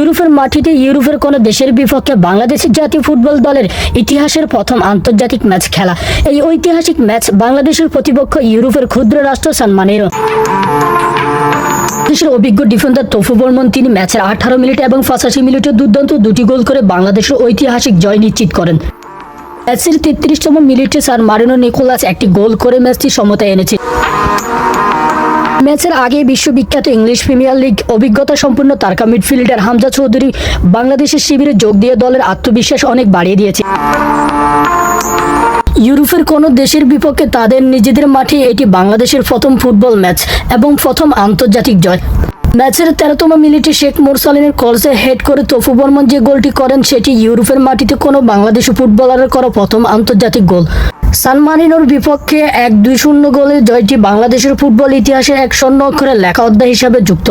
ইউরোপের মাটিতে ইউরোপের কোনো দেশের বিপক্ষে বাংলাদেশের জাতীয় ফুটবল দলের ইতিহাসের প্রথম আন্তর্জাতিক ম্যাচ খেলা। এই ঐতিহাসিক ম্যাচ বাংলাদেশের প্রতিপক্ষ ইউরোপের ক্ষুদ্র রাষ্ট্র সান মারিনো। দেশের অভিজ্ঞ ডিফেন্ডার তৌফু বর্মন তিনি ম্যাচের 18 মিনিট এবং 85 মিনিটে দুর্দান্ত দুটি গোল করে বাংলাদেশের ঐতিহাসিক জয় নিশ্চিত করেন। ম্যাচের 33তম মিনিটে সান মারিনো নিকোলাস একটি গোল করে ম্যাচটি সমতায় এনেছে। ম্যাচের আগে বিশ্ববিখ্যাত ইংলিশ প্রিমিয়ার লিগ অভিজ্ঞতা সম্পন্ন তারকা মিডফিল্ডার হামজা চৌধুরী বাংলাদেশের শিবিরে যোগ দিয়ে দলের আত্মবিশ্বাস অনেক বাড়িয়ে দিয়েছে। ইউরোপের কোনো দেশের বিপক্ষে তাদের নিজেদের মাঠে এটি বাংলাদেশের প্রথম ফুটবল ম্যাচ এবং প্রথম আন্তর্জাতিক জয়। ম্যাচের 13তম মিনিটে শেখ মুরসালিনের ক্রসে হেড করে তৌফু বর্মন যে গোলটি করেন সেটি ইউরোপের মাটিতে কোনো বাংলাদেশি ফুটবলারের করা প্রথম আন্তর্জাতিক গোল। সান মারিনোর বিপক্ষে 1-2-0 গোলের জয়টি বাংলাদেশের ফুটবল ইতিহাসে এক স্বর্ণ অক্ষরে লেখা অধ্যায় হিসাবে যুক্ত।